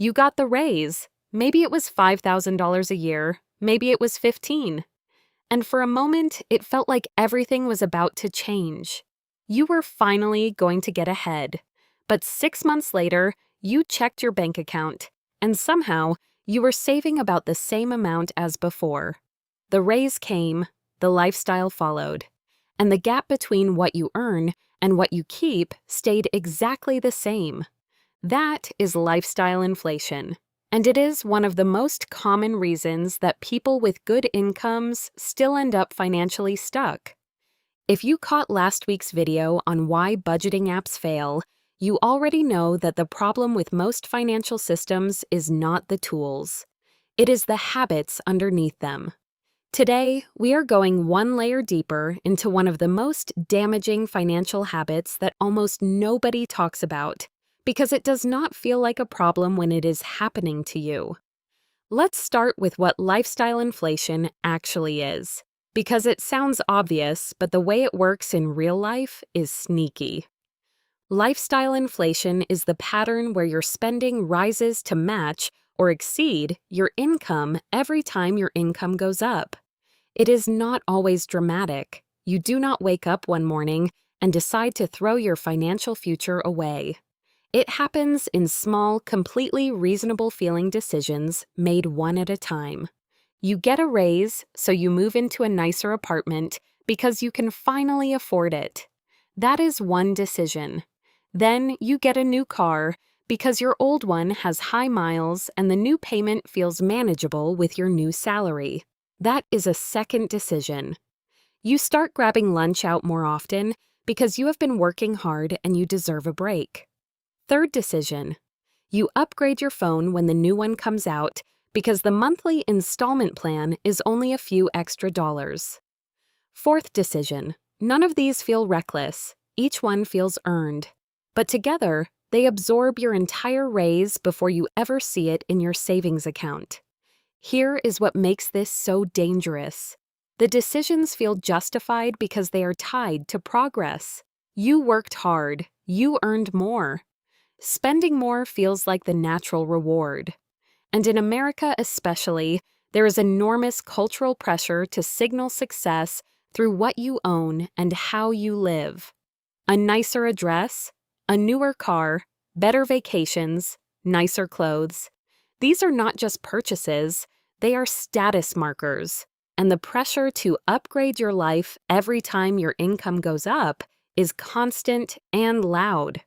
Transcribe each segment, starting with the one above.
You got the raise. Maybe it was $5,000 a year, maybe it was 15. And for a moment, it felt like everything was about to change. You were finally going to get ahead. But 6 months later, you checked your bank account, and somehow, you were saving about the same amount as before. The raise came, the lifestyle followed, and the gap between what you earn and what you keep stayed exactly the same. That is lifestyle inflation, and it is one of the most common reasons that people with good incomes still end up financially stuck. If you caught last week's video on why budgeting apps fail, you already know that the problem with most financial systems is not the tools. It is the habits underneath them. Today, we are going one layer deeper into one of the most damaging financial habits that almost nobody talks about, because it does not feel like a problem when it is happening to you. Let's start with what lifestyle inflation actually is, because it sounds obvious, but the way it works in real life is sneaky. Lifestyle inflation is the pattern where your spending rises to match or exceed your income every time your income goes up. It is not always dramatic. You do not wake up one morning and decide to throw your financial future away. It happens in small, completely reasonable feeling decisions made one at a time. You get a raise, so you move into a nicer apartment because you can finally afford it. That is one decision. Then you get a new car because your old one has high miles and the new payment feels manageable with your new salary. That is a second decision. You start grabbing lunch out more often because you have been working hard and you deserve a break. Third decision. You upgrade your phone when the new one comes out because the monthly installment plan is only a few extra dollars. Fourth decision. None of these feel reckless. Each one feels earned. But together, they absorb your entire raise before you ever see it in your savings account. Here is what makes this so dangerous. The decisions feel justified because they are tied to progress. You worked hard. You earned more. Spending more feels like the natural reward. And in America especially, there is enormous cultural pressure to signal success through what you own and how you live. A nicer address, a newer car, better vacations, nicer clothes. These are not just purchases, they are status markers. And the pressure to upgrade your life every time your income goes up is constant and loud.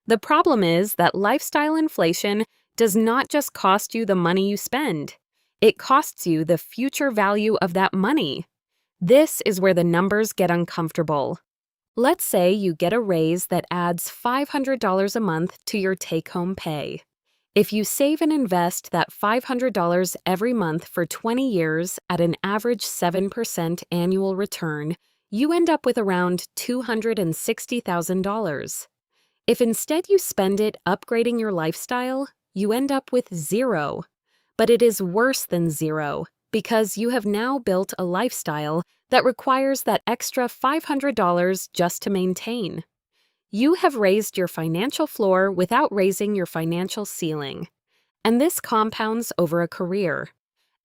The problem is that lifestyle inflation does not just cost you the money you spend. It costs you the future value of that money. This is where the numbers get uncomfortable. Let's say you get a raise that adds $500 a month to your take-home pay. If you save and invest that $500 every month for 20 years at an average 7% annual return, you end up with around $260,000. If instead you spend it upgrading your lifestyle, you end up with zero. But it is worse than zero, because you have now built a lifestyle that requires that extra $500 just to maintain. You have raised your financial floor without raising your financial ceiling. And this compounds over a career.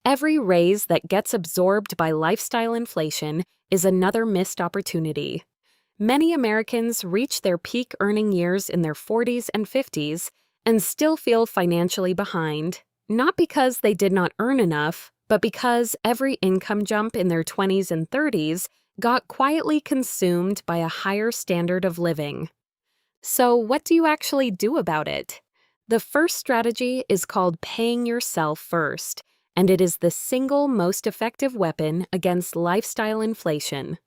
Every raise that gets absorbed by lifestyle inflation is another missed opportunity. Many Americans reach their peak earning years in their 40s and 50s and still feel financially behind, not because they did not earn enough, but because every income jump in their 20s and 30s got quietly consumed by a higher standard of living. So what do you actually do about it? The first strategy is called paying yourself first, and it is the single most effective weapon against lifestyle inflation.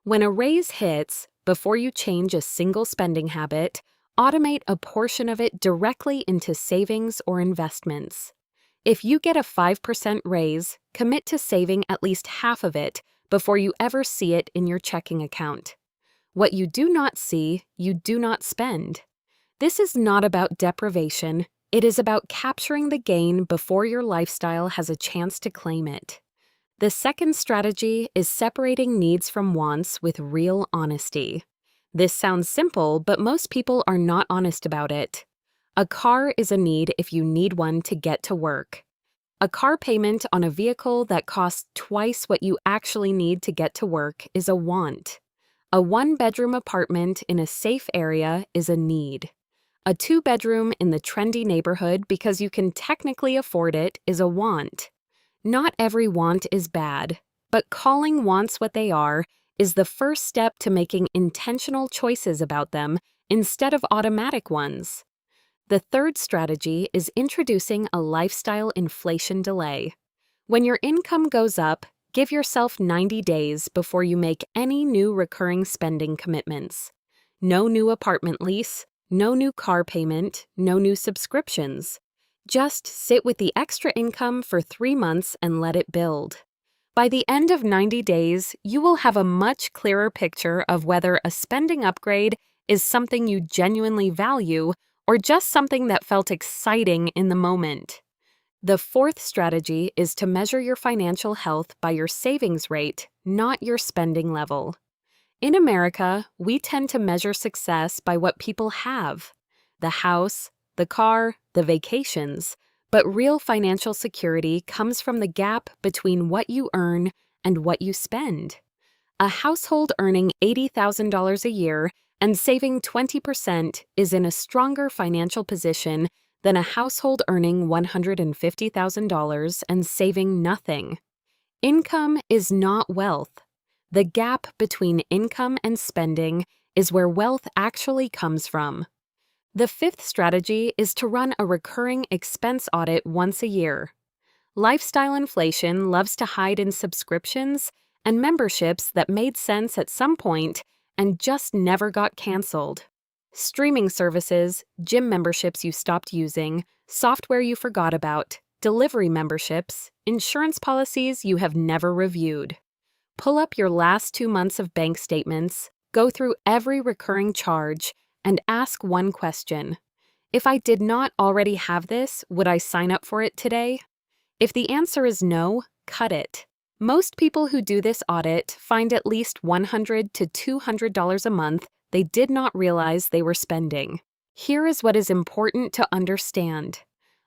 When a raise hits, before you change a single spending habit, automate a portion of it directly into savings or investments. If you get a 5% raise, commit to saving at least half of it before you ever see it in your checking account. What you do not see, you do not spend. This is not about deprivation. It is about capturing the gain before your lifestyle has a chance to claim it. The second strategy is separating needs from wants with real honesty. This sounds simple, but most people are not honest about it. A car is a need if you need one to get to work. A car payment on a vehicle that costs twice what you actually need to get to work is a want. A one-bedroom apartment in a safe area is a need. A two-bedroom in the trendy neighborhood because you can technically afford it is a want. Not every want is bad, but calling wants what they are is the first step to making intentional choices about them instead of automatic ones. The third strategy is introducing a lifestyle inflation delay. When your income goes up, give yourself 90 days before you make any new recurring spending commitments. No new apartment lease, no new car payment, no new subscriptions. Just sit with the extra income for 3 months and let it build. By the end of 90 days, you will have a much clearer picture of whether a spending upgrade is something you genuinely value or just something that felt exciting in the moment. The fourth strategy is to measure your financial health by your savings rate, not your spending level. In America, we tend to measure success by what people have: the house, the car, the vacations, but real financial security comes from the gap between what you earn and what you spend. A household earning $80,000 a year and saving 20% is in a stronger financial position than a household earning $150,000 and saving nothing. Income is not wealth. The gap between income and spending is where wealth actually comes from. The fifth strategy is to run a recurring expense audit once a year. Lifestyle inflation loves to hide in subscriptions and memberships that made sense at some point and just never got canceled. Streaming services, gym memberships you stopped using, software you forgot about, delivery memberships, insurance policies you have never reviewed. Pull up your last 2 months of bank statements, go through every recurring charge, and ask one question. If I did not already have this, would I sign up for it today? If the answer is no, cut it. Most people who do this audit find at least $100 to $200 a month they did not realize they were spending. Here is what is important to understand.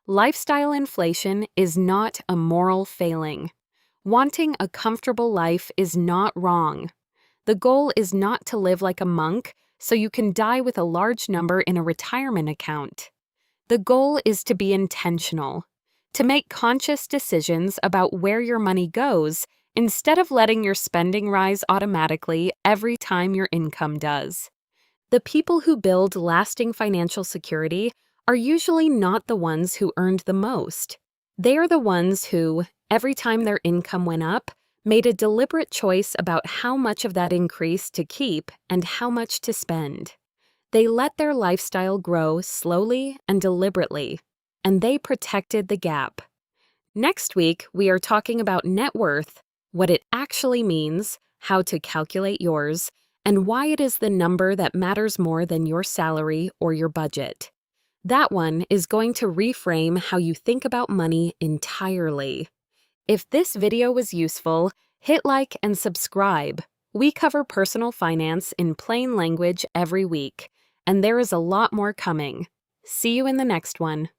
Lifestyle inflation is not a moral failing. Wanting a comfortable life is not wrong. The goal is not to live like a monk so you can die with a large number in a retirement account. The goal is to be intentional, to make conscious decisions about where your money goes instead of letting your spending rise automatically every time your income does. The people who build lasting financial security are usually not the ones who earned the most. They are the ones who, every time their income went up, made a deliberate choice about how much of that increase to keep and how much to spend. They let their lifestyle grow slowly and deliberately, and they protected the gap. Next week, we are talking about net worth, what it actually means, how to calculate yours, and why it is the number that matters more than your salary or your budget. That one is going to reframe how you think about money entirely. If this video was useful, hit like and subscribe. We cover personal finance in plain language every week, and there is a lot more coming. See you in the next one.